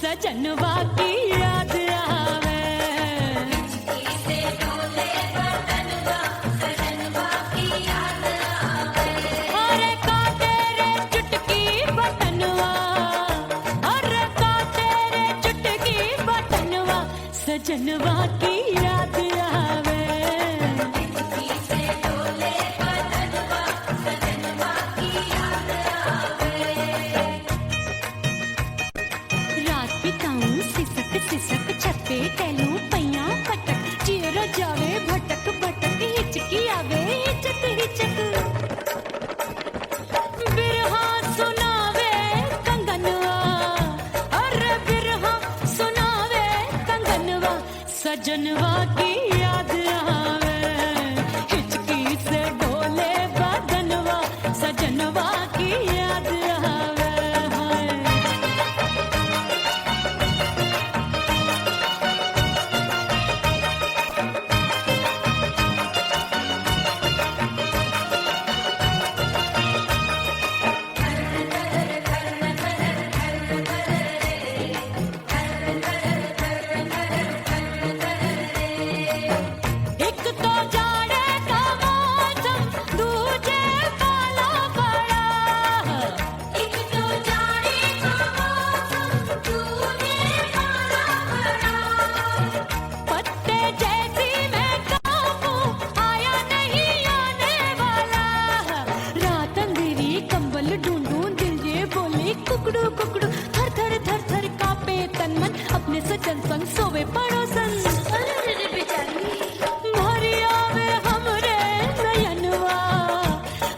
सजनवा की याद आवे, से डोले बदनवा सजनवा की याद आवे। अरे का तेरे चुटकी बटनवा, अरे का तेरे चुटकी बटनवा सजनवा की याद आवे। से डोले बदनवा सजनवा की याद आवे। रात बिताऊं सिसक सिसक छते टहलूं पैया पटक, चेहरा जावे भटक भटक हिचकी आवे हिचक हिचक। बिरहा सुनावे कंगनवा, अरे बिरहा सुनावे कंगनवा सजनवा की याद आवे। हिचकी से डोले बदनवा सजनवा की याद आवे। हाय एक तो जाड़े का मौसम दूजे वाला बड़ा, एक तो जाने का मौसम तूने मारा बड़ा। पत्ते जैसी मैं कांपू आया नहीं आने वाला। रात अंधेरी कंबल ढूंढूं दिल ये बोले कुकड़ू कुकड़ू, थर थर थर थर कांपे तन मन अपने सजन संग सोवे पड़ोसन। अरे बेचारी भरी आवे हमरे नयनवा,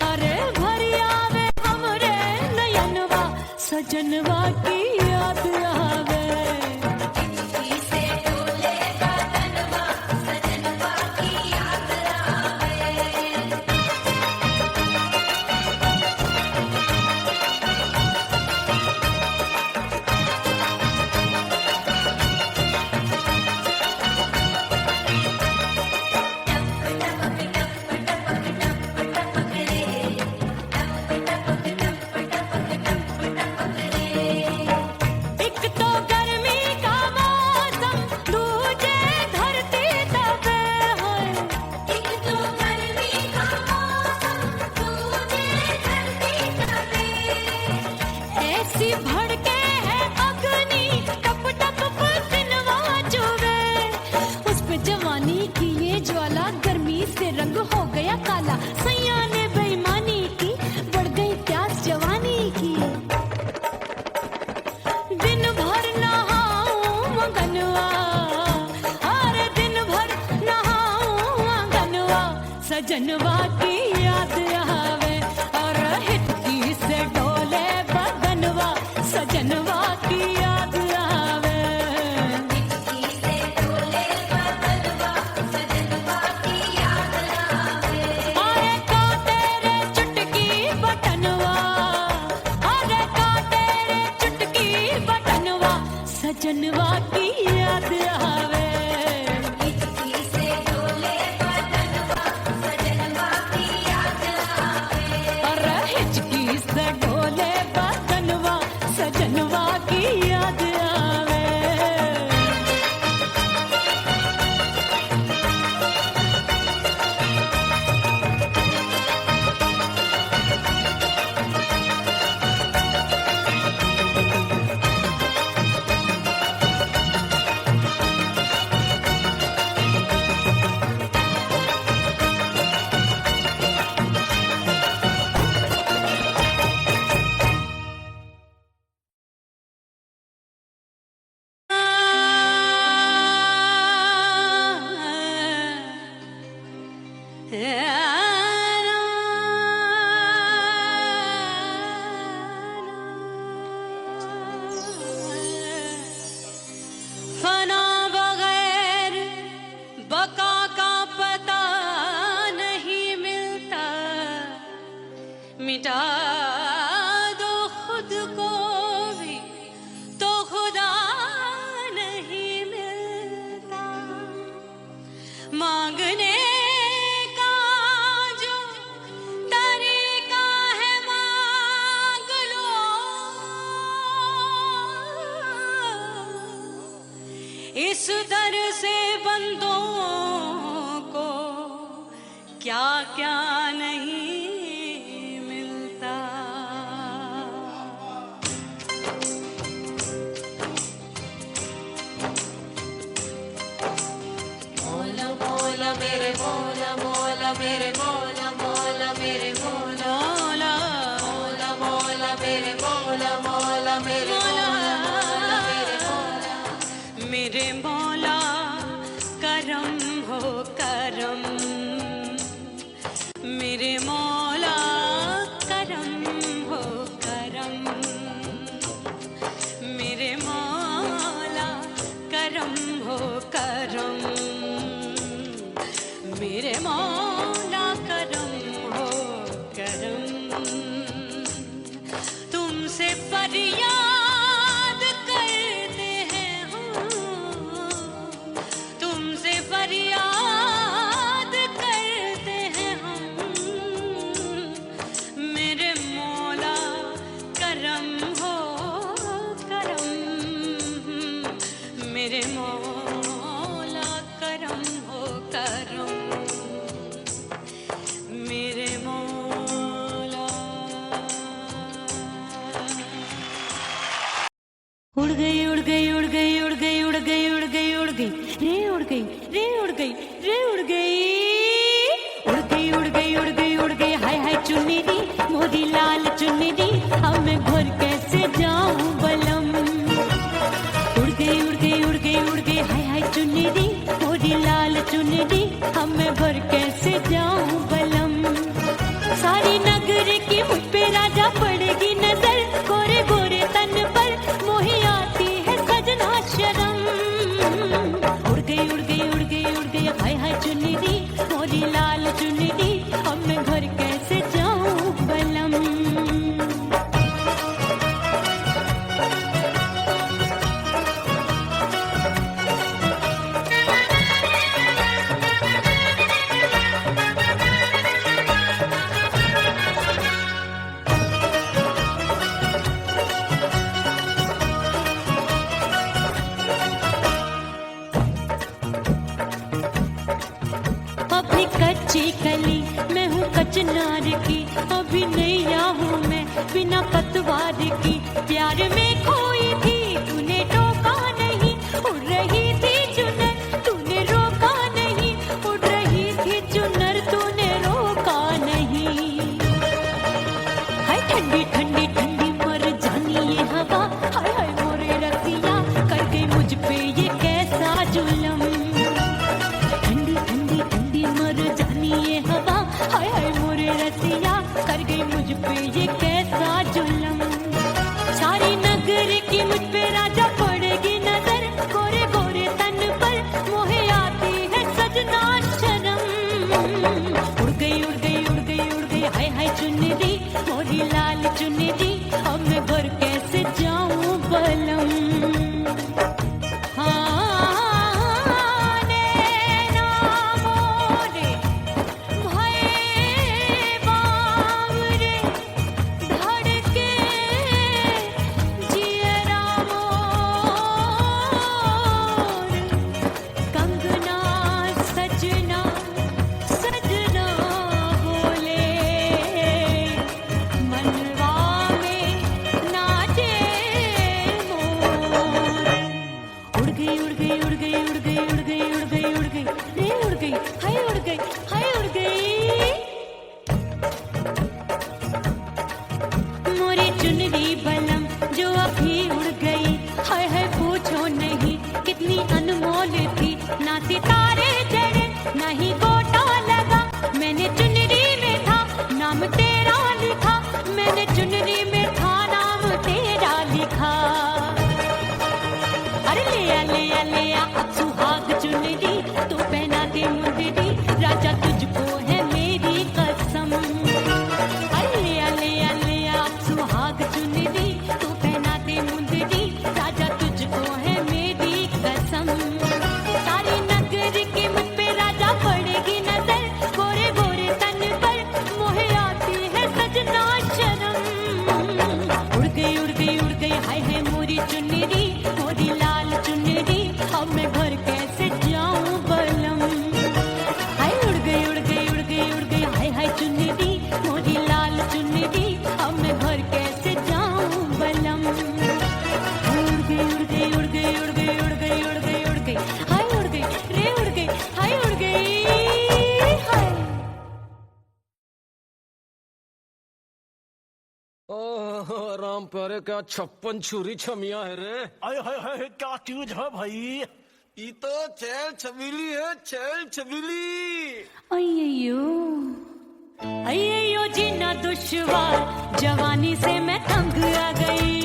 अरे भरी आवे हमरे नयनवा सजनवा की याद आवे। से डोले बदनवा सजनवा की याद आवे। एक तो गर्मी का मौसम दूजे धरती तपे होए, एक तो गर्मी का मौसम तूने धरती तपे। ऐसी भड़के है अग्नि टप टप पसीनवा चुवे। उस पे जवानी की ये ज्वाला गर्मी से रंग हो गया काला। सैया ने बेईमानी की बढ़ गई प्यास जवानी की। दिन भर नहाऊं मगनवा, अरे दिन भर नहाऊं आंगनवा सजनवा की याद आवे। और हिचकी से डोले बदनवा सजनवा की याद आवे। से डोले बदनवा सजनवा की याद आवे। अरे का तेरे चुटकी बटनवा, अरे का तेरे चुटकी बटनवा सजनवा की याद आवे। से डोले बदनवा सजनवा की याद आवे। अरे हिचकी से डोले बदनवा सजनवा की याद आवे। फना बगैर बका का पता नहीं मिलता। मिटा दो खुद को भी इस दर से बंदों को क्या क्या नहीं मिलता। मौला मौला मेरे मौला मौला मेरे मौला मौला मेरे मौला मौला मौला मौला मेरे मौला मौला मेरे मौला मेरे मौला मेरे मौला करम हो करम, मेरे मौला करम हो करम, मेरे मौला करम हो करम, मेरे मौला करम हो करम। तुमसे फरियाद करते हैं हम, तुमसे फरियाद करते हैं हम, मेरे मौला करम हो करम, मेरे मौला करम हो करम, मेरे मौला। उड़ गई उड़ गई उड़ गई उड़ गई उड़ गई उड़ गई उड़ गई रे उड़ गई रे उड़ गई रे उड़ गई उड़ गई उड़ गई उड़ गई उड़ गई हाय हाय चुन्नी दी मोरी लाल चुन्नी दी अब मैं घर कैसे जाऊं बलम। उड़ गई उड़ गई उड़ गई उड़ गई हाय हाय चुन्नी दी मोरी लाल चुन्नी दी अब मैं घर कैसे जाऊं बलम। सारी नगर की मुझ पे राजा पड़ेगी नजर, गोरे गोरे तन पर मोही आती है सजना शर्म। उड़ गई उड़ गई उड़ गई उड़ गई हाय हाय चुन्नी दी मोरी लाल चुन्नी दी अब मैं घर कैसे जाऊं बलम। अभी कच्ची कली मैं हूँ कचनार की, अभी नैया हूँ मैं बिना पतवार की। प्यार में खोई थी तूने टोका नहीं, उड़ रही थी चुनर तूने रोका नहीं, उड़ रही थी चुनर तूने रोका नहीं। हाय ठंडी ठंडी ठंडी मर जानी ये हवा, हाय हाय मोरे रतिया कर गई मुझ पे ये कैसा जुलम। ठंडी ठंडी ठंडी मर जानी ये हवा, हाय हाय मोरे रतिया कर गई मुझ पे ये कैसा जुलम। सारी राम प्यारे क्या 56 छुरी छमिया है रे। आय हाय हाय क्या चीज है भाई। ये तो चैल छबीली है, चैल छबीली। अय्यो जीना दुश्वार, जवानी से मैं तंग आ गई।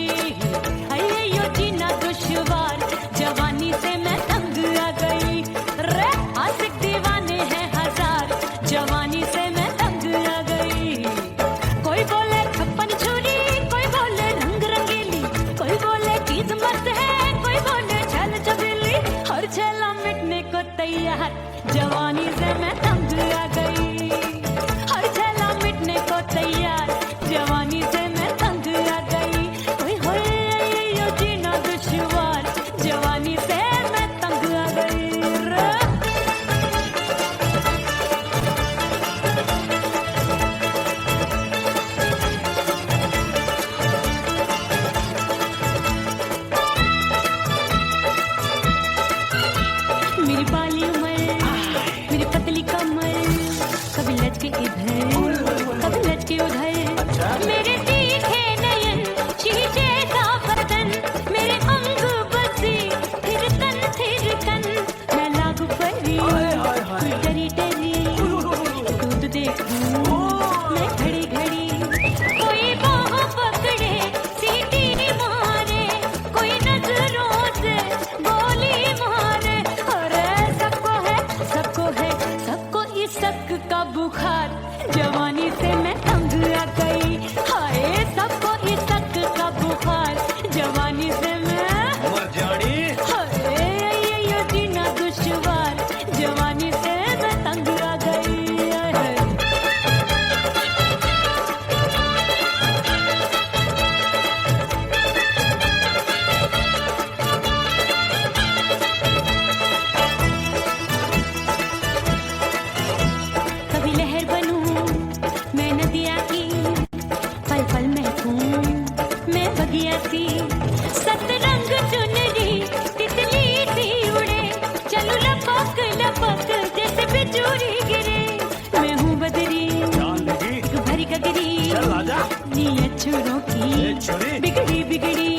अय्यो जीना दुश्वार, जवानी से मैं तंग आ गई। रे आशिक दीवाने हैं हजार, जवानी से मैं तंग आ गई। कोई बोले 56 छुरी, कोई बोले रंग रंगीली, कोई बोले किस्मत है, कोई बोले छल छबीली। हर छेला मिटने को तैयार, जवानी से मैं तंग आ गई। हर छेला मिटने को तैयार, जवानी से मैं तंग आ गई। ओए होए यो जीना दुश्वार, जवानी से मैं तंग आ गई। मेरी बाली उमर, मेरी पतली कमर, कभी लचके इधर, कभी लचके उधर। मेरे तीखे नयन, शीशे सा बदन, मेरे अंग बसी, फिर तन, मैं लागू परी, तू डरी डरी, दूध देखूं मैं घड़ी घड़ी। कोई बाह पकड़े, सीटी मारे, कोई नजरों से गोली मारे। अरे सबको है, सबको इस शक का बुखार, जवानी से मैं तंग आ गई। हाय सबको इस शक का बुखार, जवानी से मैं मर जानी। हाय ये जीना दुश्वार, जवानी से मैं तंग आ गई। कभी लहर बनूं मैं नदिया की, पल पल महकूं मैं बगिया सी। सतरंग चुनरी तितली सी उड़े, चलूं लपक लपक जैसे बिजूरी गिरे। मैं हूँ बदरी, जान लगी भरी गगरी, चल आजा। नीयत छुरों ए की छुरी। बिगड़ी बिगड़ी।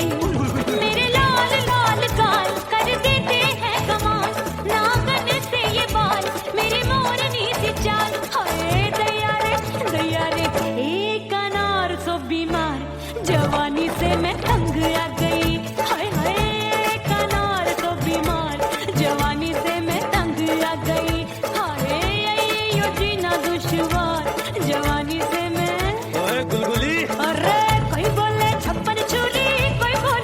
मेरे लाल लाल गाल कर देते हैं कमाल, नागन से ये बाल, मेरी मोरनी सी चाल। हाय दैया रे एक अनार सो बीमार, जवानी से मैं तंग आ गई। हाय हाय एक अनार सो बीमार, जवानी से मैं तंग आ गई। हाय यो जीना दुश्वार, जवानी से मैं। ओए गुलगुली। अरे कोई बोले 56 छुरी, कोई बोले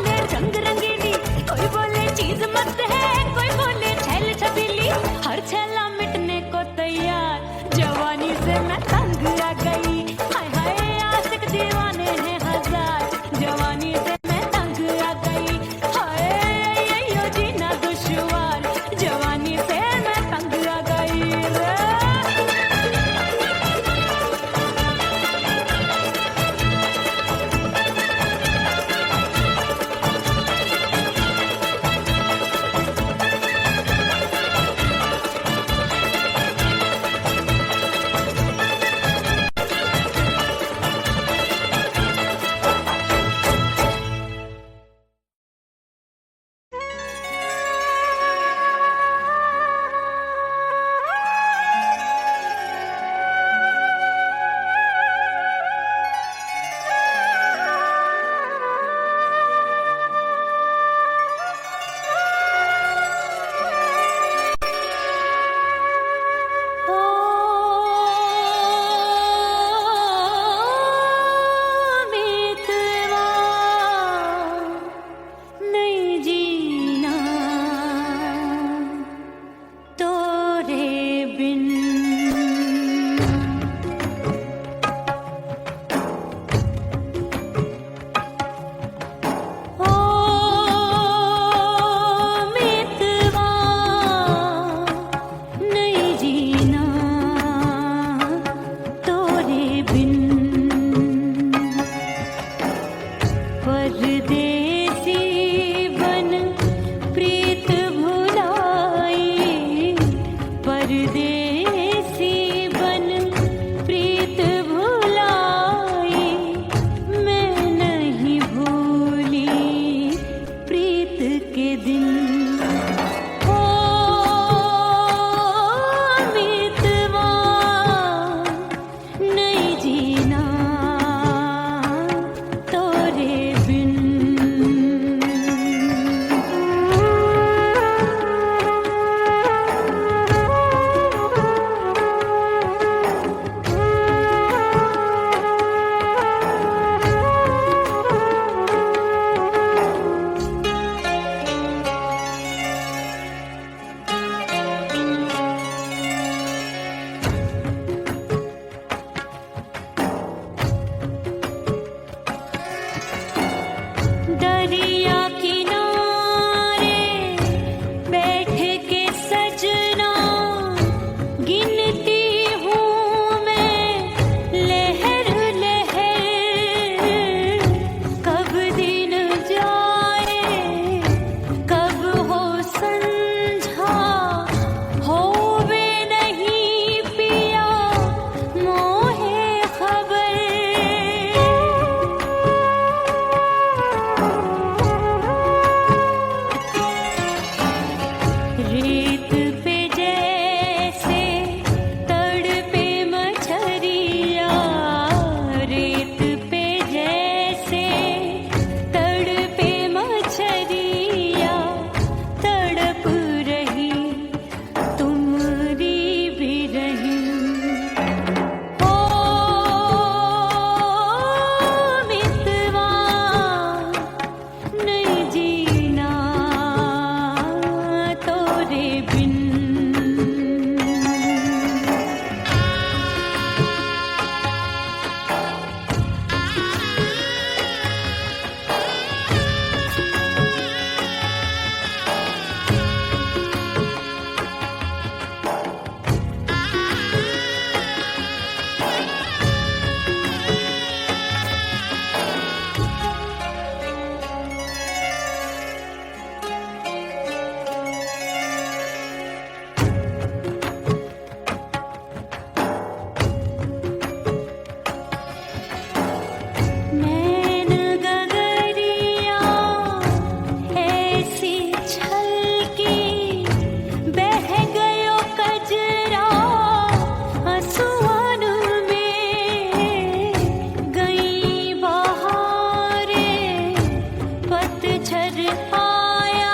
नजर आया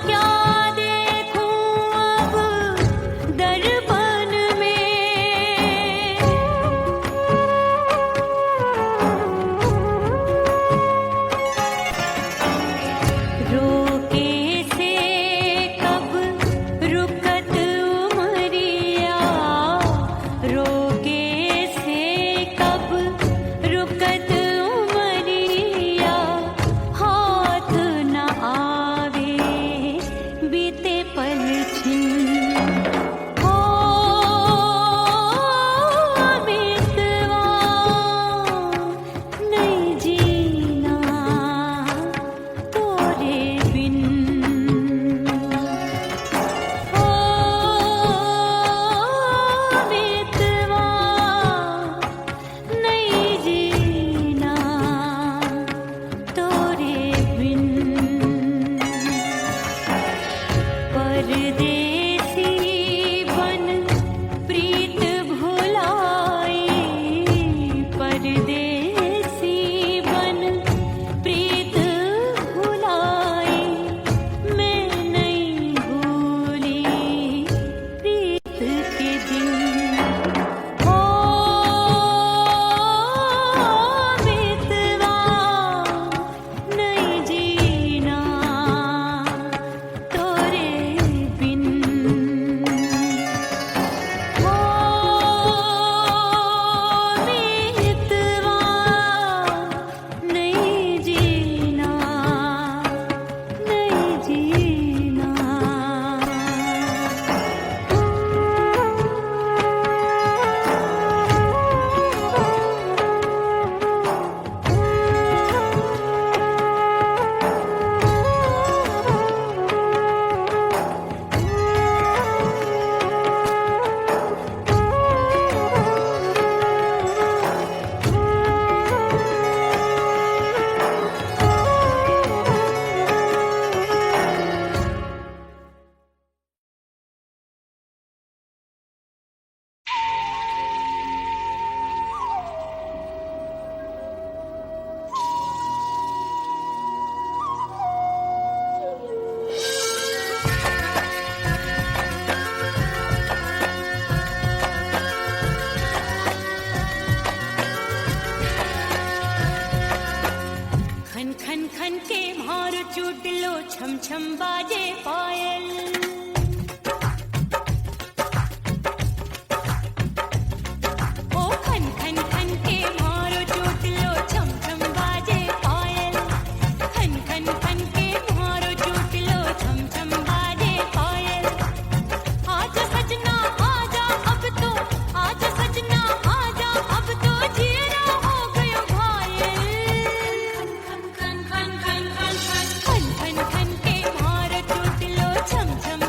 क्या देखूं अब दर्पण में रोके से कब रुकत उमरिया रोके से कब रुकत उमरिया हाथ न आवे बीते पल छिन हो बीतवा नहीं जीना तोरे बिन हो बीतवा नहीं जीना तोरे बिन परदेसी बन प्रीत भुलाई परदेसी बन प्रीत भुलाई मैं नहीं भूली प्रीत के दिन हो बीतवा नहीं जीना तोरे बिन हो बीतवा नहीं जीना नहीं जीना खन खन खन के मार चुटलो छम छम बाजे पायल ओ खन खन खन के मार चुटलो छम छम बाजे पायल खन खन खन के मार चुटलो छम छम बाजे पायल आजा सजना आजा अब तो आजा सजना आजा अब तो जीरा हो गयो घायल खन खन खन खन खन खन खन खन के मार टूटलो छम छम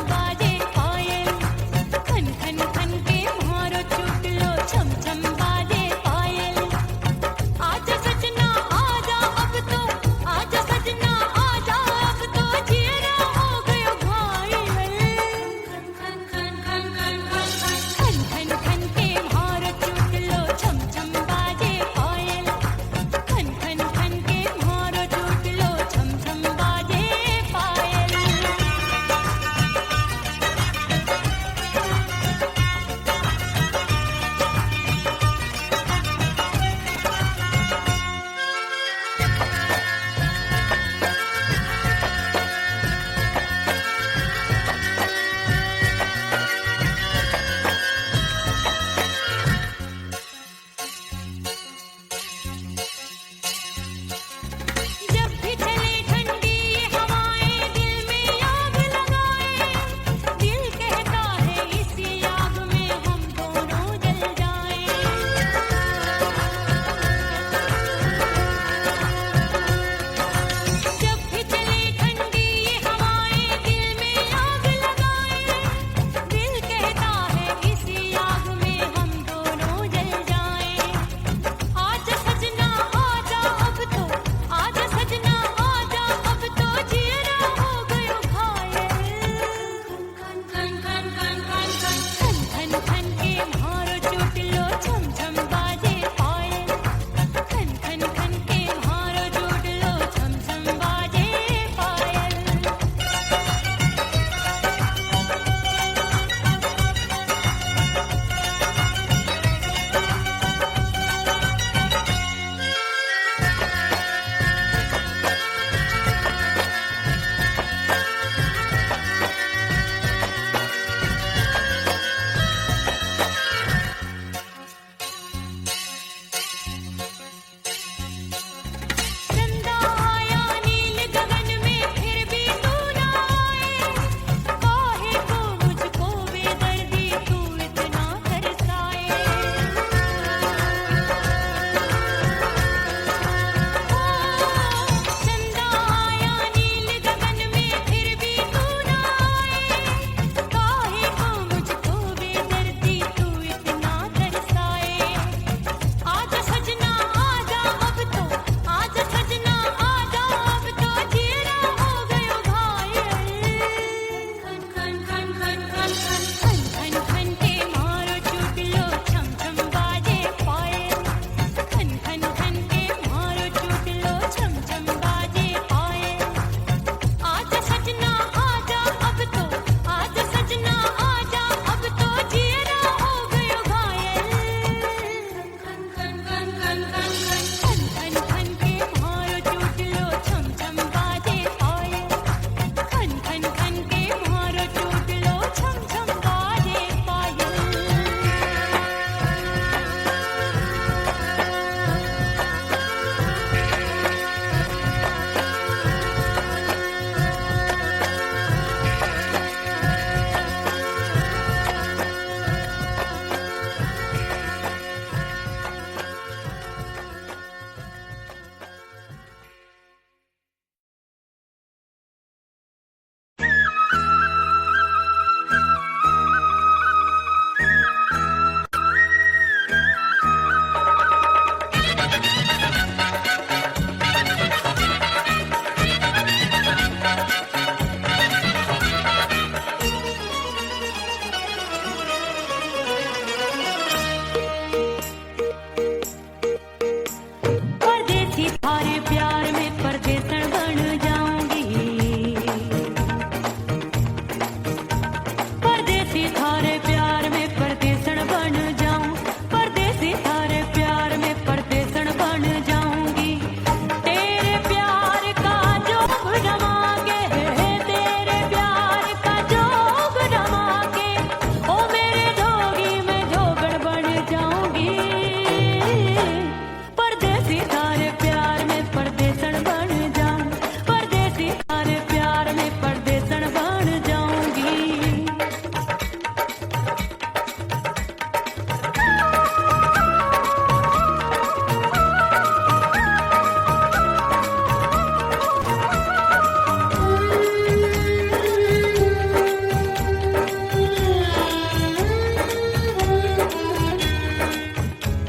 परदेसी थारे प्यार में परदेसन बन जाऊंगी।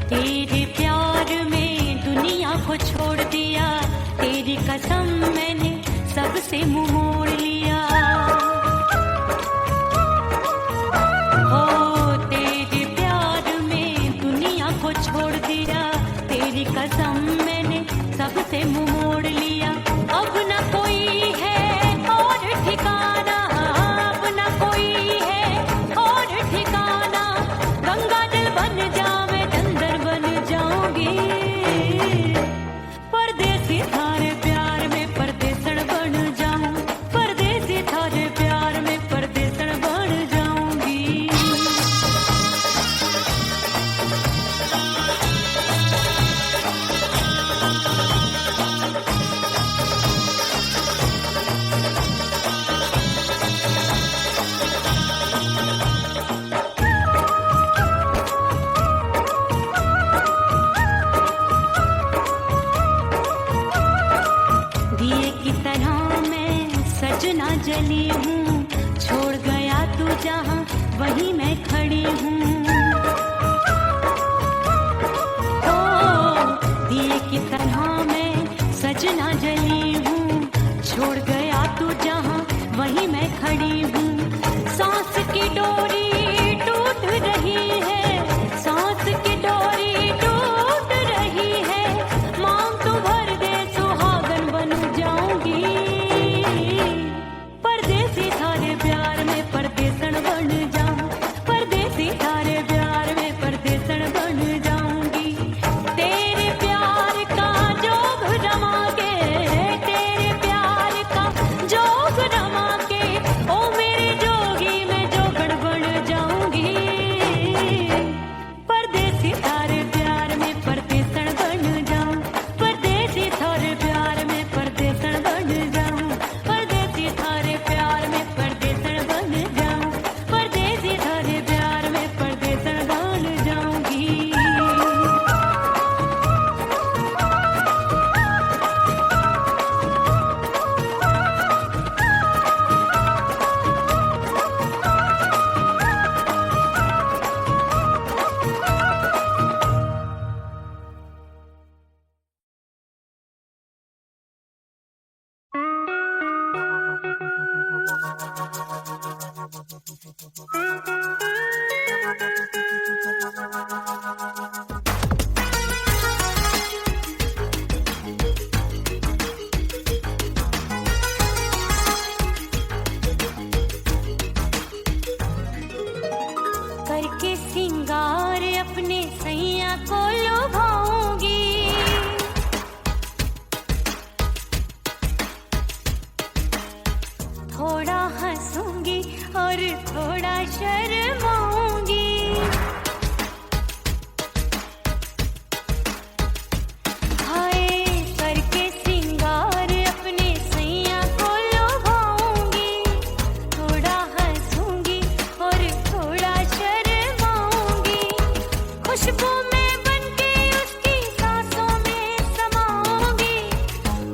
तेरे प्यार में दुनिया को छोड़ दिया, तेरी कसम मैंने सबसे मुंह मोड़ लिया। हो तेरे प्यार में दुनिया को छोड़ दिया, तेरी कसम मैंने सबसे मुंह मोड़ लिया। अब न कोई है और ठिकाना, अब न कोई है और ठिकाना। गंगा जल बन जावे चंदन बन जाऊंगी। परदेसी थारे प्यार में परदेसन बन जाऊं, परदेसी थारे प्यार में परदेसन बन जाऊंगी। दिए की तरह मैं सजना जली हूँ, छोड़ गया तू जहाँ वहीं मैं खड़ी हूँ। ओ दिए की तरह मैं सजना जली हूँ, छोड़ गया तू जहाँ वहीं मैं खड़ी हूँ। सांस की डोरी टूट रही है, सांस की डोरी टूट रही है। मांग तू भर दे सुहागन बन जाऊंगी। परदेसी थारे प्यार में परदेसन बन जाऊं, परदेसी थारे प्यार में परदेसन बन जाऊंगी। तेरे प्यार का जोग रमा के, तेरे प्यार का जोग रमा के, ओ मेरे जोगी मैं जोगण बन जाऊंगी। परदेसी थारे प्यार में परदेसन बन जाऊं, परदेसी थारे प्यार में परदेसन बन जाऊं, परदेसी थारे प्यार में परदेसन बन जाऊं, परदेसी थारे प्यार में परदेसन बन जाऊंगी। करके सिंगार अपने सैया को लुभाऊंगी। थोड़ा हंसूंगी और थोड़ा शर्माऊंगी। हाय करके सिंगार अपने सैया को लुभाऊंगी। थोड़ा हंसूंगी और थोड़ा शर्माऊंगी। खुशबू में बनके उसकी सांसों में समाऊंगी।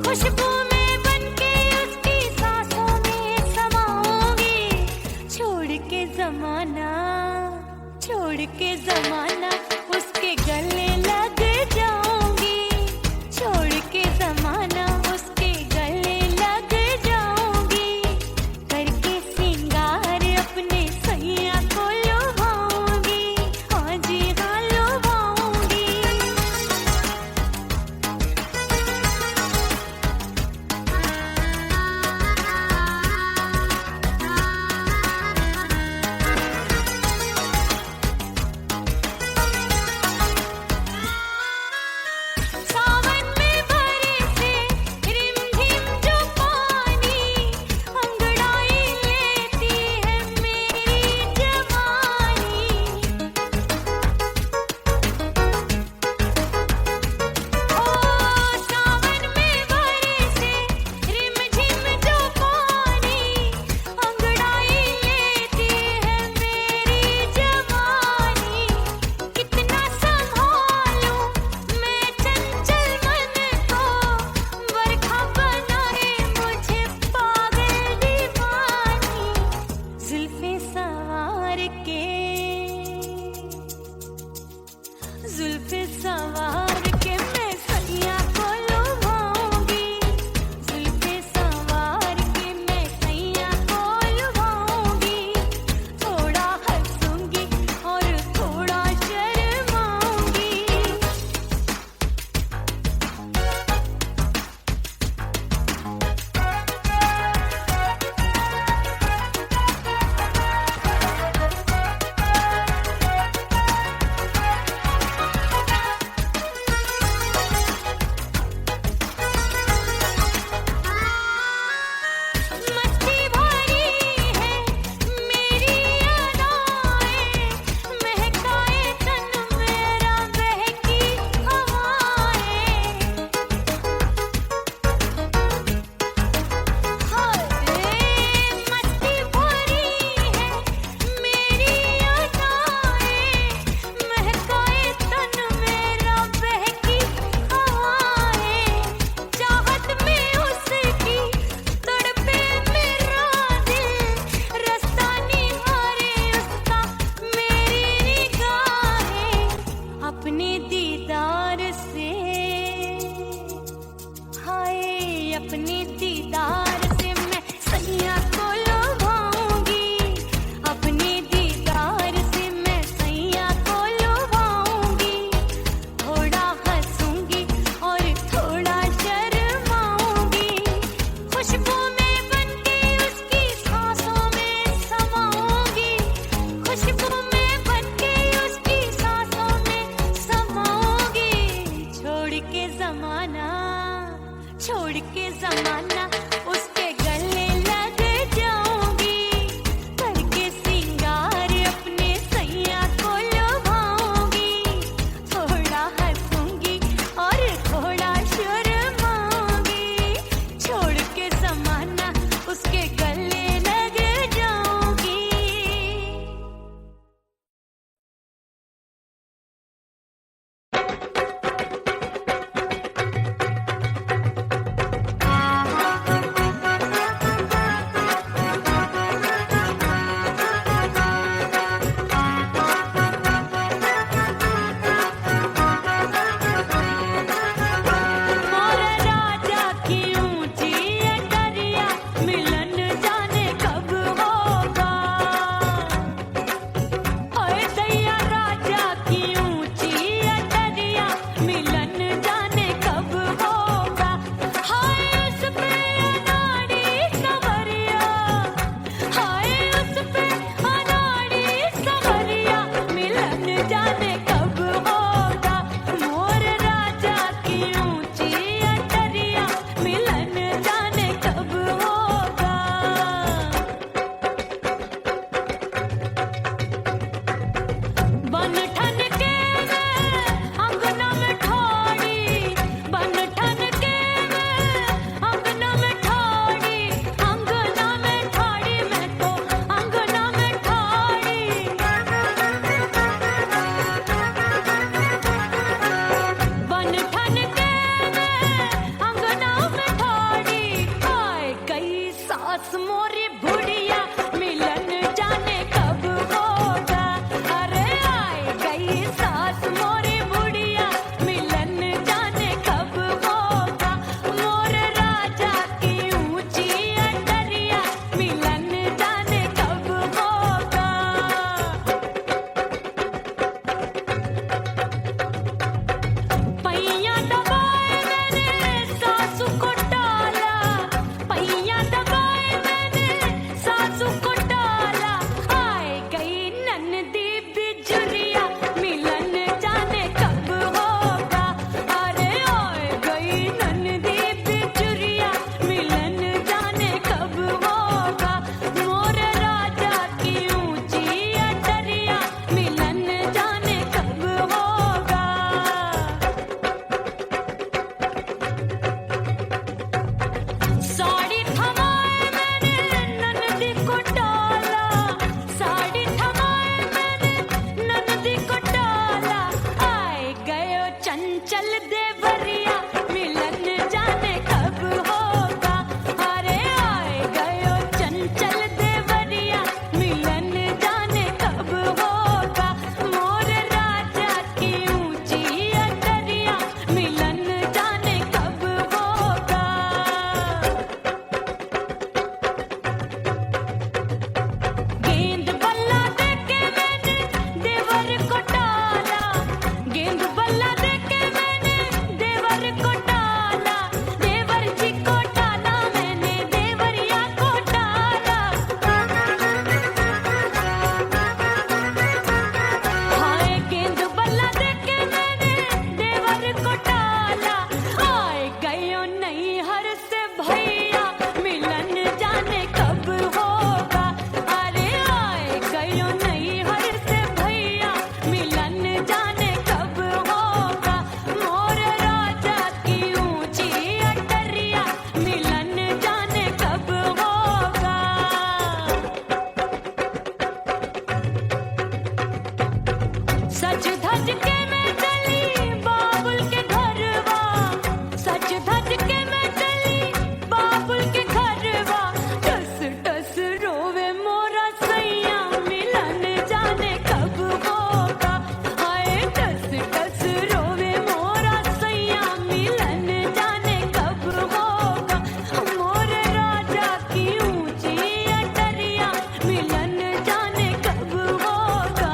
खुशबू में बनके उसकी सांसों में समाऊंगी। छोड़ के जमाना जमाना उसके गले लग जाऊंगी। मोरे राजा की ऊंची अटरिया मिलन जाने कब होगा। ओए दैया राजा की ऊंची अटरिया मिलन जाने कब होगा। हाय उस पे अनाड़ी सवरिया, हाय उस पे अनाड़ी सवरिया मिलन जाने कब होगा। मोर राजा की ऊंची अटरिया मिलन जाने कब होगा। बन ठन के मैं अंगना में ठाड़ी, बन ठन के मैं अंगना में ठाड़ी, अंगना में ठाड़ी मैं तो अंगना में ठाड़ी। बन ठन के मैं अंगना में ठाड़ी, आए गई सास मोरी बुढ़िया मिलन जाने कब होगा। अरे आए गई सास मोरी बुढ़िया मिलन जाने कब होगा। मोर राजा की ऊंची अटरिया मिलन जाने कब होगा। पैया दबाए मैंने सासू को टाला, पैया दबाए मैंने सासू को टाला। आए गई ननदी बिजुरिया मिलन जाने कब होगा। अरे आए गई ननदी बिजुरिया मिलन जाने कब होगा। मोर राजा की ऊंची अटरिया मिलन जाने कब होगा। साड़ी थमाए मैंने ननदी को डाला, साड़ी थमाए मैंने ननदी को डाला। आए गयो चंचल देवरिया मिलन जाने कब होगा। अरे आए गयो चंचल देवरिया मिलन जाने कब होगा। मोर राजा की ऊंची अटरिया मिलन जाने कब होगा। गेंद बल्ला देके मैंने देवर को टाला, गेंद बल्ला देके मैंने देवर को टाला। देवर जी को टाला मैंने देवरिया को टाला। हाय गेंद बल्ला देके मैंने देवर को टाला। आए गयो नैहर से भैया मिलन जाने कब होगा। अरे आए गयो नैहर से भैया मिलन जाने कब होगा। मोर राजा की ऊंची अटरिया मिलन जाने कब होगा। सच धज के मैं चली बाबुल के घरवा, सच धज के मैं चली बाबुल के घरवा। टस टस रोवे मोरा सैया मिलन जाने कब होगा। हाय टस टस रोवे मोरा सैया मिलन जाने कब होगा। मोर राजा की ऊंची अटरिया मिलन जाने कब होगा।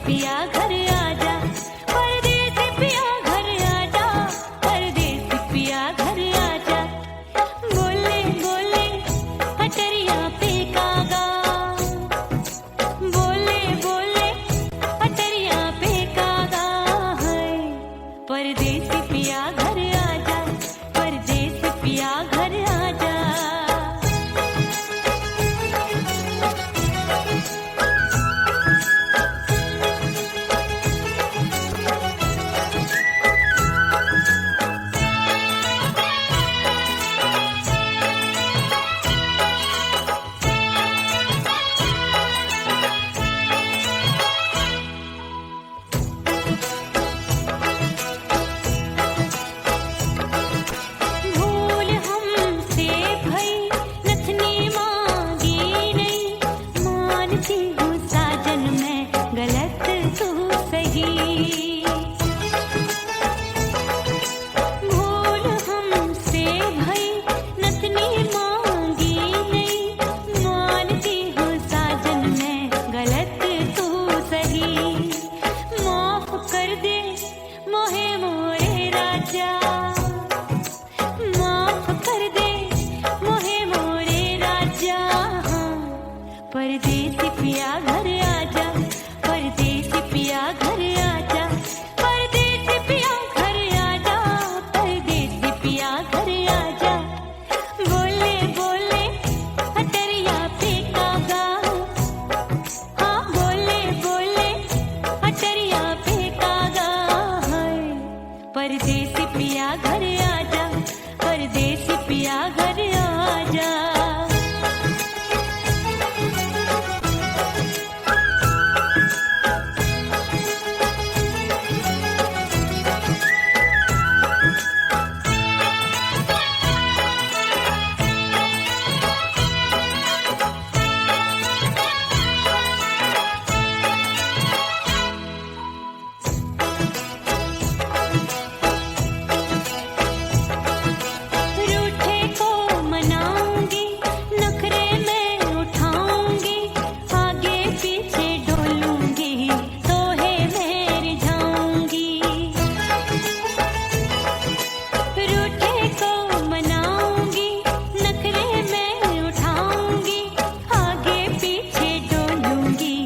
पिया घर आजा, परदेसी पिया घर आजा, परदेसी पिया घर आजा। बोले बोले अटरिया पे कागा, बोले बोले अटरिया पे कागा है। परदेसी पिया घर आजा, परदेसी पिया घर आजा। भूल हमसे भई नथनी मांगी नहीं, मानती हूँ साजन मैं गलत तू सही। भूल हमसे भई नथनी मांगी नहीं, मानती हूँ साजन मैं गलत तू सही। माफ कर दे मोहे मोरे राजा, माफ कर दे मोहे मोरे राजा। परदेसी पिया घर आजा, परदेसी पिया घर आजा, परदेसी पिया घर आजा, परदेसी पिया घर आजा। बोले बोले अटरिया पे कागा, हाँ बोले बोले अटरिया पे कागा है। परदेसी पिया घर आजा, परदेसी पिया घर आजा। रूठे को मनाऊंगी, नखरे में उठाऊंगी, आगे पीछे डोलूंगी, तोहे मैं रिझाऊंगी। रूठे को मनाऊंगी, नखरे में उठाऊंगी, आगे पीछे डोलूंगी,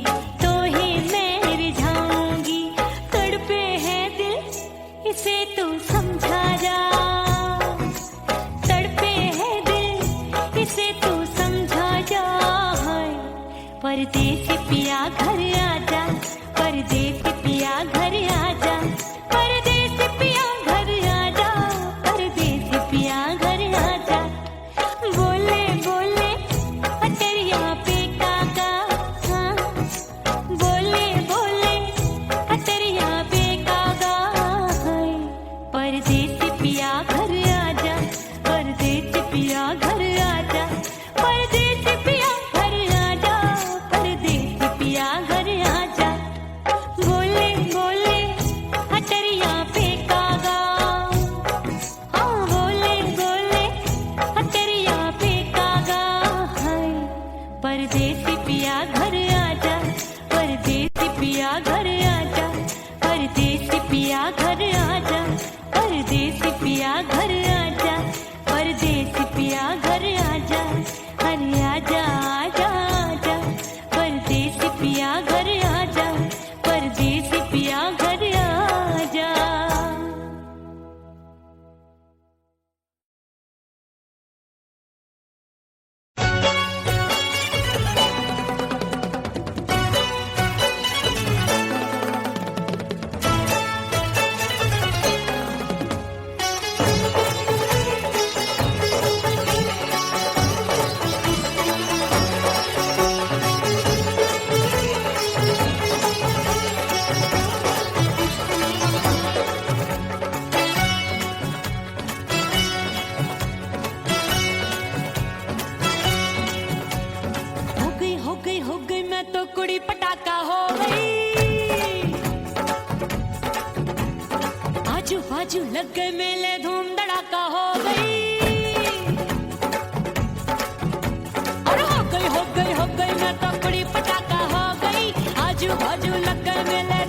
तोहे मैं रिझाऊंगी। तड़पे है दिल इसे तू समझा जा, तड़पे है दिल इसे तू समझा जा। परदेसी पिया घर आजा, परदेसी पिया घर आजा, परदेसी पिया घर आजा, परदेसी पिया घर आजा। बोले बोले अटरिया पे कागा, हाँ बोले बोले अटरिया पे कागा है। परदेसी पिया घर आजा, परदेसी पिया घर आजा, परदेसी पिया घर आजा, परदेसी पिया घर आजा। बोले बोले अटरिया पे कागा, हाँ बोले बोले अटरिया पे कागा है। परदेसी पिया घर आजा, परदेसी पिया घर आजा, परदेसी पिया घर आजा, परदेसी पिया घर आजा, परदेसी पिया घर आजा। अरे आजा आजा आजा, परदेसी पिया घर आजा, परदेसी पिया घर आजा। कुड़ी पटाका हो गई, आजू बाजू लग गए मेले, धूम धड़ाका हो गई। और हो गई मैं तो कुड़ी पटाका हो गई, आजू बाजू लग गए मेले,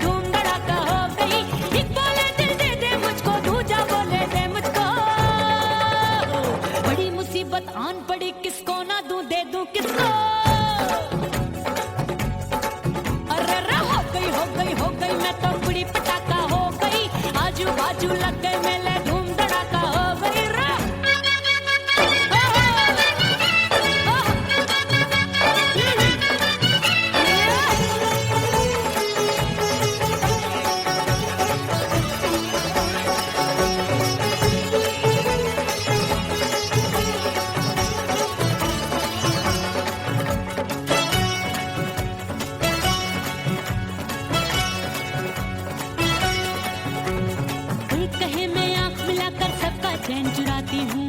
चैन चुराती हूँ।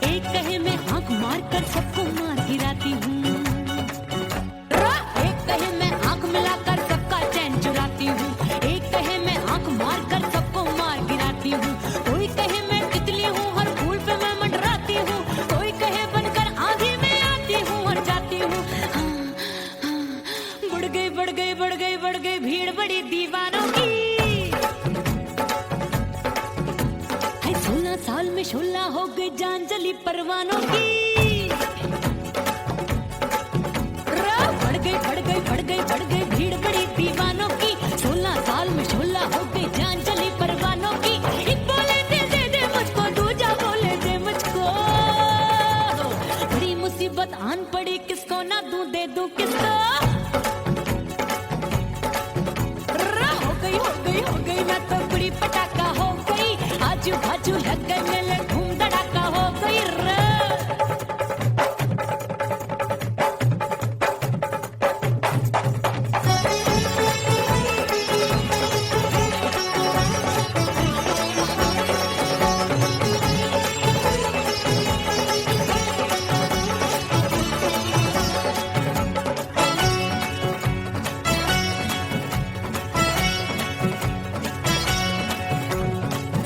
एक कहे मैं आंख मार कर सबको मार गिराती हूँ। एक कहे मैं आंख मिलाकर सबका चैन चुराती हूँ। एक कहे मैं आंख मार कर सबको मार गिराती हूँ। कोई कहे मैं तितली हूँ, हर फूल पे मैं मंडराती हूँ। कोई कहे बनकर आंधी में आती हूँ और जाती हूँ। हाँ, हाँ, बढ़ गई बढ़ गई बढ़ गई बढ़ गई भीड़ बड़ी दीवानों की। 16 साल में शोला हो गई जान जली परवानों की। बढ़ गई बढ़ गई बढ़ गई बढ़ गई भीड़ बड़ी दीवानों की। 16 साल में शोला हो गई जान जली परवानों की। एक बोले दिल दे दे मुझको, दूजा बोले दे मुझको। बड़ी मुसीबत आन पड़ी, किसको ना दूं दे दूं किसको। हो गई मैं तो बड़ी पटाखा हो गई। आजू बाजू लग गए मेले, धूम धड़ाका हो गई रे।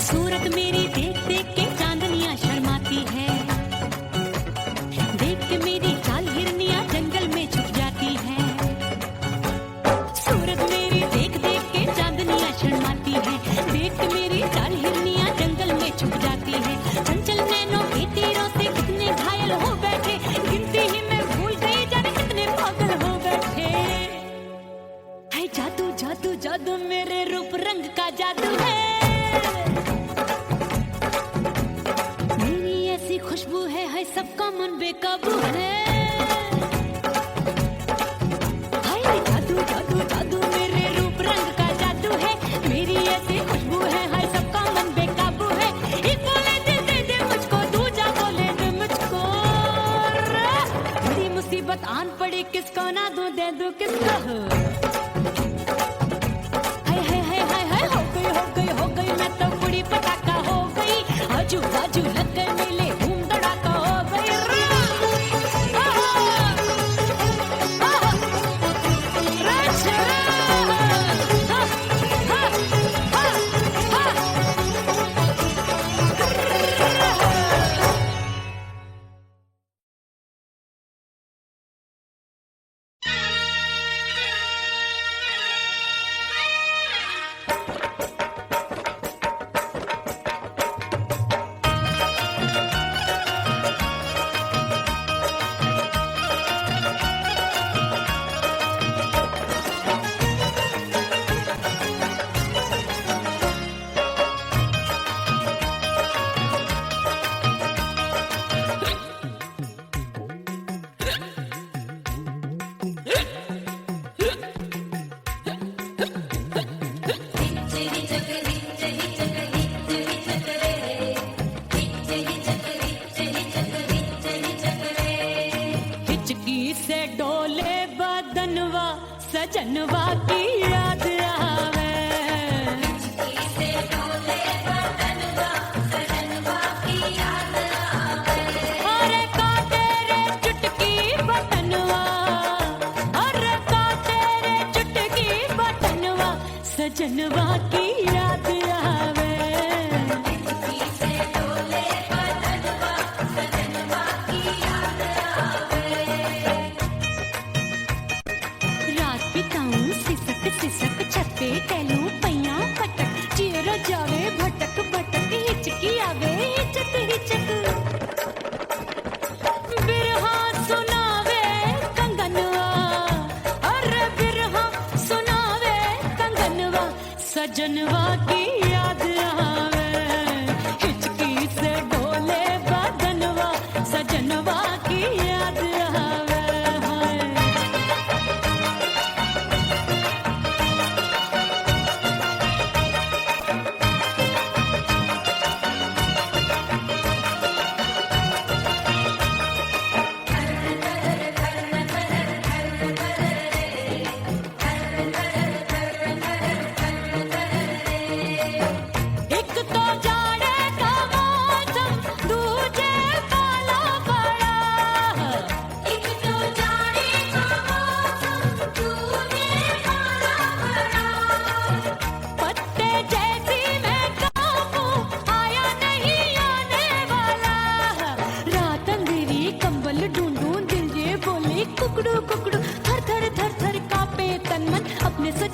सूरत मेरी देख देख के चांदनियां शर्माती है। देख के मेरी चाल हिरनियां जंगल में छुप जाती है। सूरत मेरी देख देख के चांदनियां शर्माती है। देख के मेरी चाल हिरनियां जंगल में छुप जाती है। चंचल नैनों के तीरों से कितने घायल हो बैठे, गिनती ही मैं भूल गई जाने कितने पागल हो बैठे। है जादू जादू जादू मेरे रूप रंग का जादू है। मेरी ऐसी खुशबू है सबका मन बेकाबू है। हाय जादू जादू जादू मेरे रूप रंग का जादू है। मेरी ऐसी खुशबू है सबका मन बेकाबू है। एक बोले दिल दे दे मुझको, दूजा बोले दे मुझको। बड़ी मुसीबत आन पड़ी, किसको ना दूं दे दूं किसको। हाय हाय हाय हाय हाय हो गई मैं तो बड़ी पटाखा हो गई। आजू बाजू लग गए मेले, धूम धड़ाका हो गई रे। सजनवा की याद आवे। अरे का तेरे चुटकी बटनवा, अरे का तेरे चुटकी बटनवा, सजनवा की याद आवे। सिसक छत्ते टैलू पैया पटक, चिर जावे भटक भटक, हिचकी आवे हिचक हिचक। बिरहा सुनावे कंगनवा, अरे बिरहा सुनावे कंगनवा, सजनवा की याद आवे। हिचकी से डोले बदनवा, सजनवा की याद आवे। एक तो जाड़े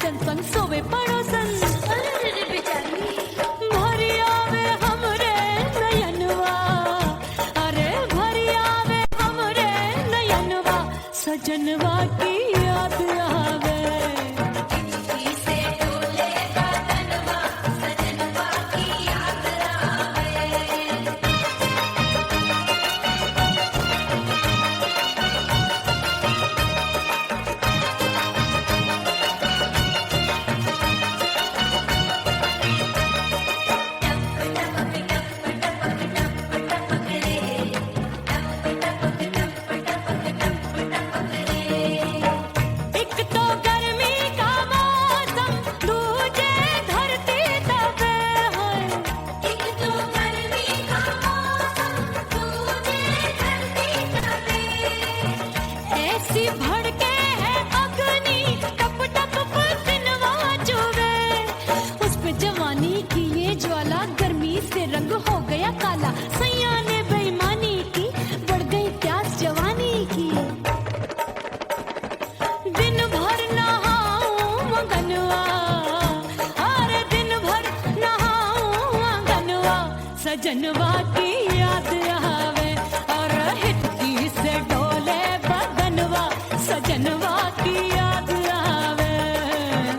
सजन संग सोवे पड़ोसन भरी आवे हमरे नयनवा अरे भरी आवे हमरे नयनवा सजनवा की याद आवे एक तो गर्मी का मौसम दूजे धरती तपे है एक तो गर्मी का मौसम दूजे धरती तपे ऐसी भड़के है अग्नि टप टप पसीनवा चुवे उस पे जवानी की ये ज्वाला गर्मी से रंग हो गया काला सैया ने बेईमानी की बढ़ गई प्यास जवानी की दिन भर नहाऊं आंगनवा अरे दिन भर नहाऊं आंगनवा सजनवा की याद आवे और हिचकी से डोले बदनवा सजनवा की याद आवे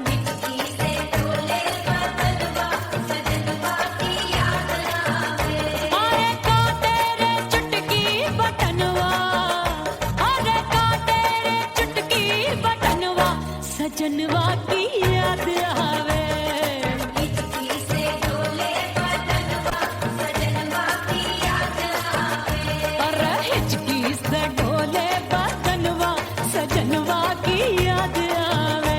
हिचकी से डोले बदनवा सजनवा की याद आवे अरे का तेरे चुटकी बटनवा अरे का तेरे चुटकी बटनवा सजनवा की याद आवे हिचकी से डोले बदनवा सजनवा की याद आवे अरे हिचकी से डोले बदनवा सजनवा की याद आवे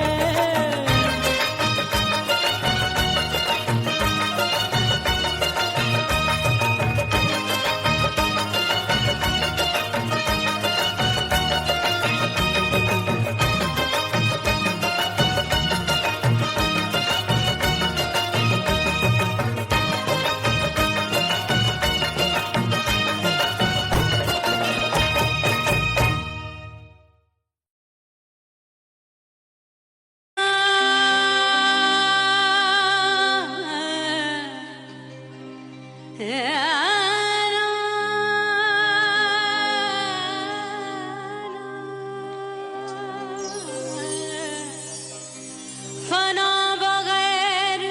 फना बगैर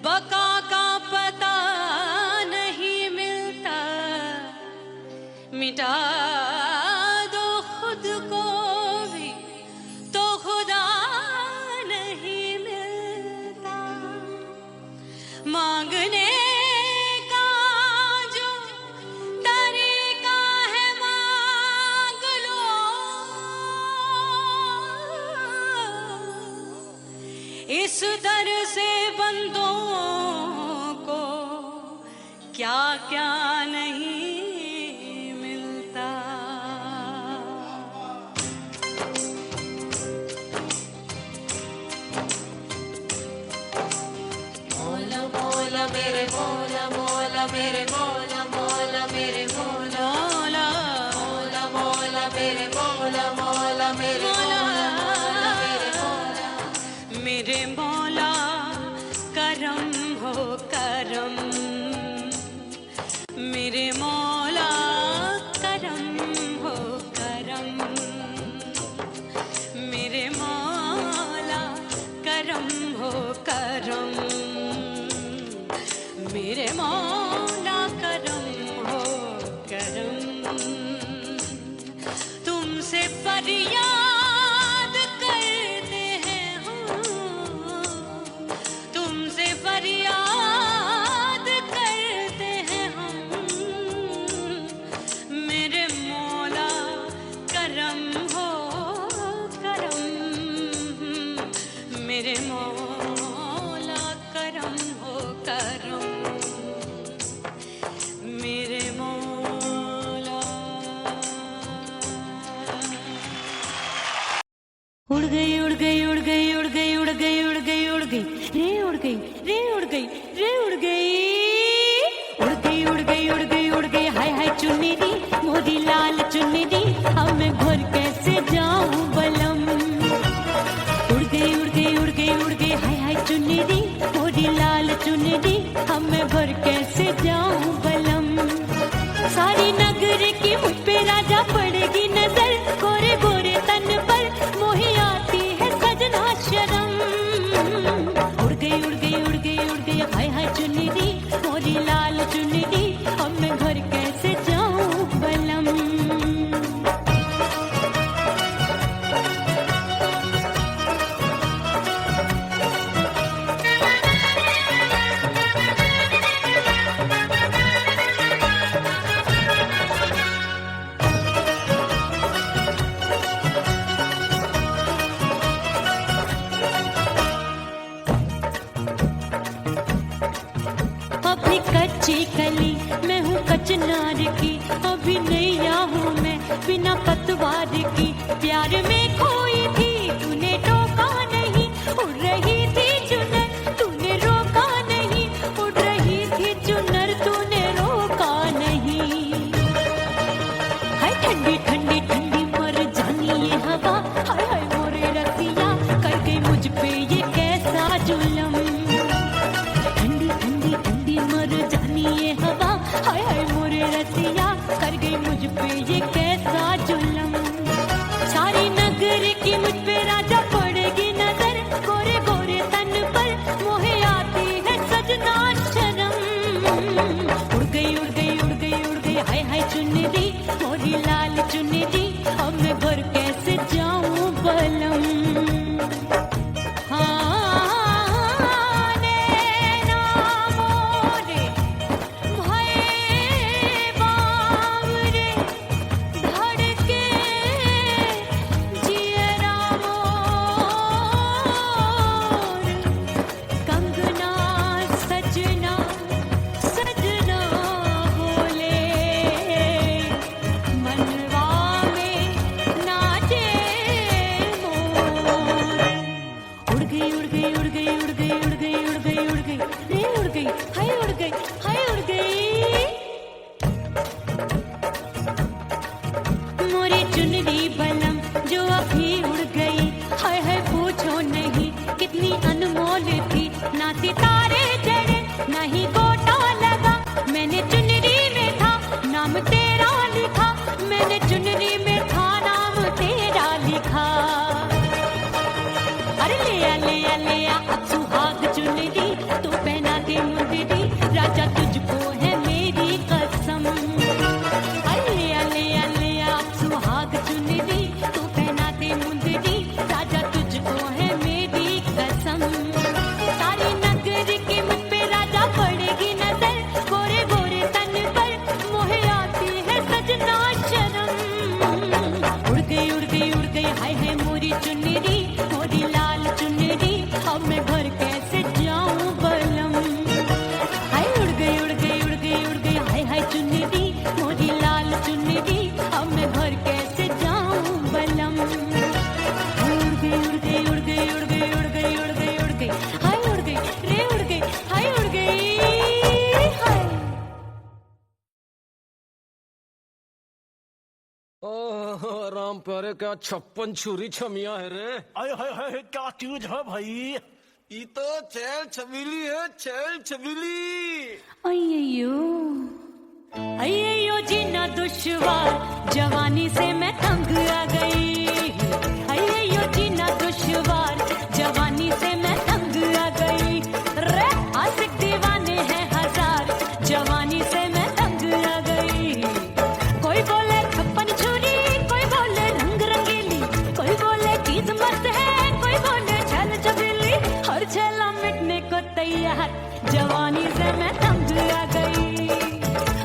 बका का पता नहीं मिलता मिटा दो खुद को भी तो खुदा नहीं मिलता मांगने का जो तरीका है मांग लो इस दर से बंदों को क्या क्या नहीं मिलता मोला मोला मेरे मोला मोला मेरे मोला मोला मेरे मोला मौला मोला मोला मेरे मोला मोला मेरे मोला मोला मेरे मोला मेरे मौला करम हो करम मेरे मौला करम हो करम मेरे मौला करम हो करम मेरे मौला करम हो करम तुमसे फरियाद करते हैं हम तुमसे फरियाद करते हैं हम मेरे मौला करम हो करम मेरे मौला करम हो करम मेरे मौला उड़ गई उड़ गई उड़ गई उड़ गई उड़ गई उड़ गई उड़ गई रे उड़ गई रे उड़ गई रे उड़ गई उड़ गई उड़ गई उड़ गई उड़ गई हाय हाय चुन्नी मोरी लाल चुन्नी अब मैं घर कैसे जाऊं बलम उड़ गई उड़ गई उड़ गई घर कैसे जाऊं बलम। सारी नगर की मुझ पे राजा पड़ेगी नजर, गोरे गोरे तन पर मोही आती है सजना शर्म। उड़ गई उड़ गई उड़ गई उड़ गई हाय हाय चुन्नी मोरी लाल चुन्नी, अब मैं घर कैसे जाऊं बलम। अभी कच्ची कली मैं हूँ कचनार की, अभी नैया हूँ मैं बिना पतवार की। प्यार में खोई थी तूने टोका नहीं, उड़ रही थी चुनर तूने रोका नहीं, उड़ रही थी चुनर तूने रोका नहीं। हाय ठंडी ठंडी ठंडी मर जानी ये हवा, हाय हाय मोरे रसिया कर गई मुझ पे ये कैसा जुल्म। ठंडी ठंडी ठंडी मर जानी ये हवा, हाय हाय मोरे रसिया कर गई मुझ पे ये कैसा जुल्म। सारी नगर की मुझ पे राजा पड़ेगी नजर, गोरे गोरे तन पर मोहे आती है सजना शर्म। उड़ गई उड़ गई उड़ गई उड़ गई हाय हाय चुन्नी मोरी लाल चुन्नी, अब मैं घर कैसे जाऊं बलम। चुनरी बलम जो अभी उड़ गई, हाय हाय पूछो नहीं कितनी अनमोल थी। ना सितारे जड़े ना ही गोटा लगा, मैंने चुनरी में था नाम तेरा लिखा, मैंने चुनरी में था नाम तेरा लिखा। अरे ले आ अब सुहाग चुनरी तू पहना दे मुंदरी, राजा तुझको है मेरी कसम। अरे ले आ सुहाग चुनरी तू पहना दे मुंदरी, राजा तुझको है मेरी कसम। सारी नगर की मुझ पे राजा पड़ेगी नजर, गोरे गोरे तन पर मोहे आती है सजना शर्म। उड़ गई उड़ गई उड़ गई हाय हाय मोरी चुनरी मोरी लाल चुनरी, अब मैं घर कैसे जाऊं बलम। हाय उड़ गई उड़ गई उड़ गई उड़ गई हाय हाय चुनरी मोरी लाल चुनरी, अब मैं घर कैसे जाऊं बलम। उड़ गई उड़ गई उड़ गई उड़ गई उड़ गई उड़ गई उड़ गई हाय उड़ गई रे उड़ गई हाय उड़ गई हाय। ओह राम प्यारे क्या 56 छुरी छमिया है रे। आय हाय हाय क्या चीज है भाई। ये तो चैल छबीली है, चैल छबीली। अय्यो जीना दुश्वार जवानी से मैं तंग आ गई। अय्यो जीना दुश्वार जवानी से मैं तंग आ गई। रे आशिक दीवाने हैं हजार, जवानी से मैं तंग आ गई। कोई बोले 56 छुरी, कोई बोले रंग रंगीली, कोई बोले चीज मस्त है, कोई बोले छल छबीली। हर छला मिटने को तैयार, जवानी से मैं तंग आ गई।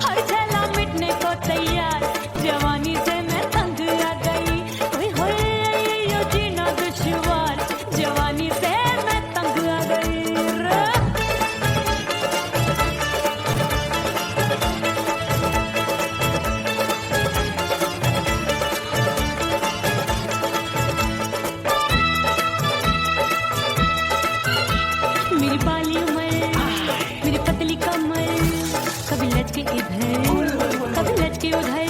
हर छला मिटने को तैयार, जवानी से मैं तंग आ गई। ओए होए यो जीना दुश्वार, जवानी से मैं तंग आ गई। मेरी बाली उम्र, मेरी पतली कमर, कभी लचके इधर कभी लचके उधर।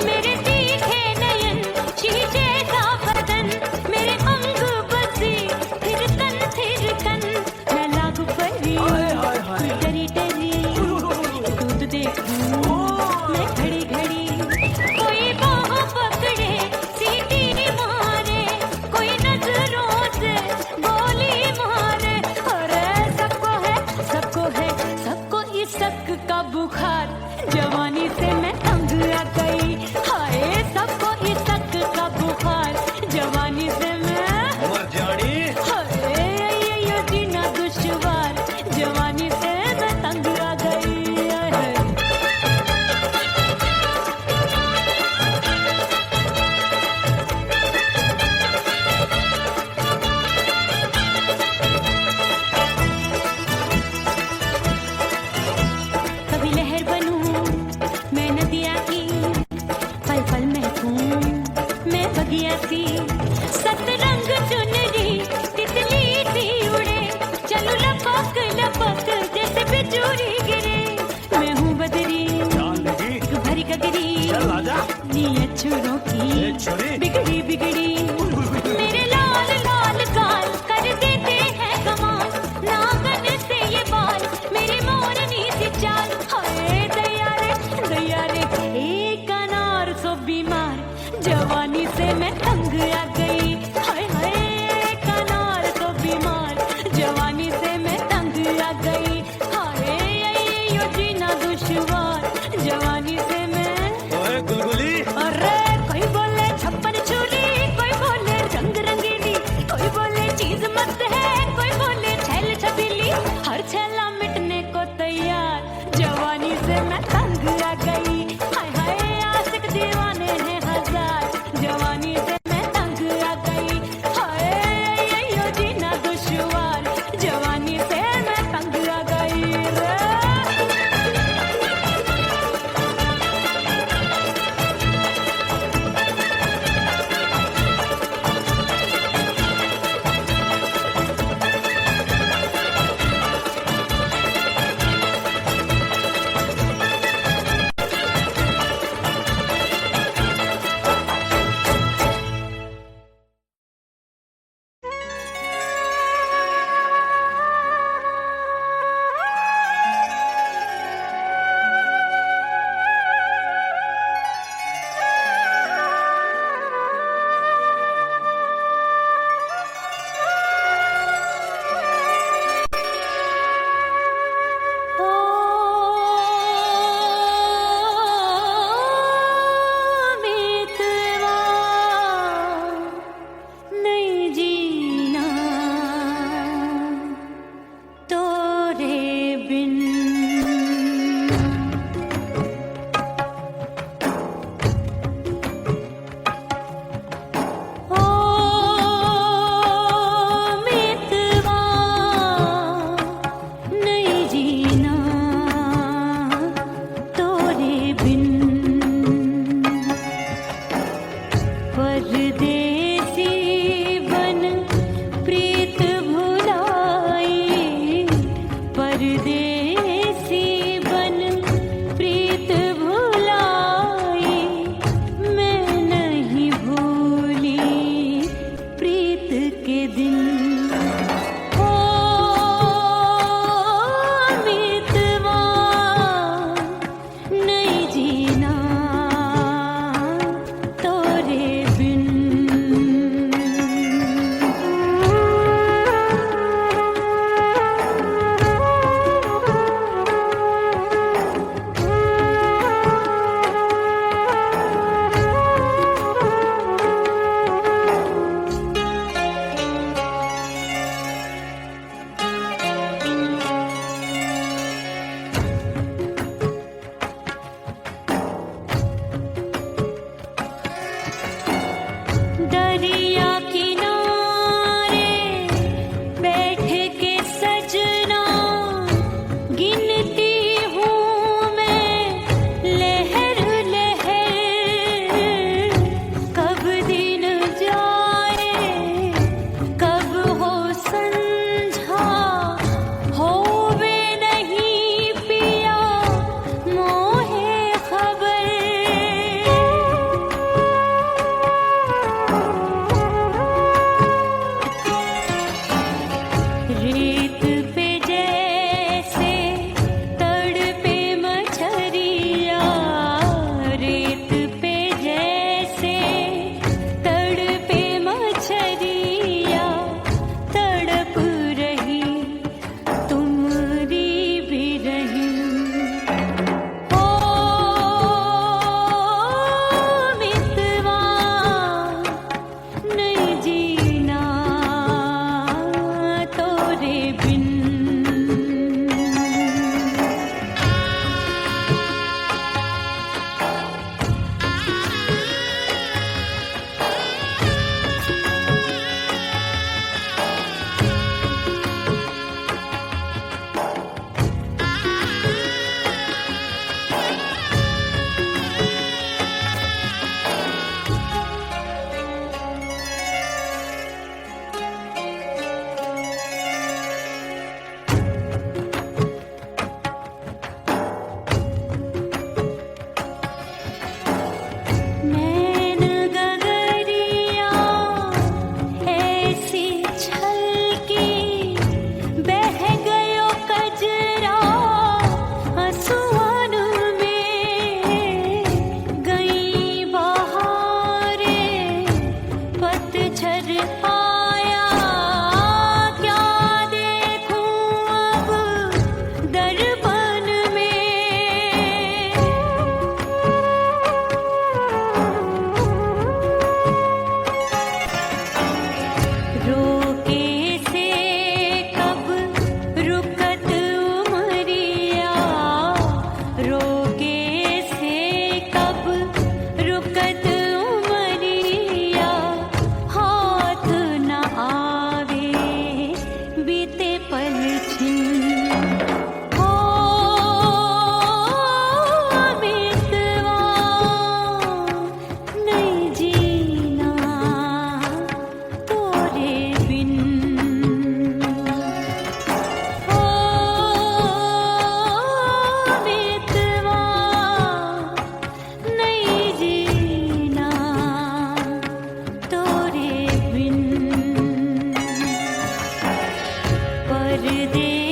मेरे तीखे नयन, शीशे सा बदन, मेरे अंग बसी थिरकन थिरकन। मैं लागू परी, डरी डरी लाजा नीयत छुरों की छोरी बिगड़ी बिगड़ी मेरे लाल लाल गाल कर देते हैं कमाल नागन से ये बाल मेरी मोरनी सी चाल हाय दया रे एक अनार सो बीमार जवानी से मैं तंग आ गई हाय हाय एक अनार सो बीमार जवानी से मैं तंग आ गई हाय यो जीना दुश्वार जवानी से मैं ओए गुलगुली अरे कोई बोले छप्पन छुरी कोई बोले रंग रंगीली कोई बोले चीज मस्त है कोई बोले छैल छबीली हर छैला मिटने को तैयार जवानी से मैं तंग आ गई हाय हाय आशिक दीवाने हैं हजार जवानी से मैं तंग आ गई हाय यो जीना दुश्वार जवानी से मैं तंग आ गई रे परदेसी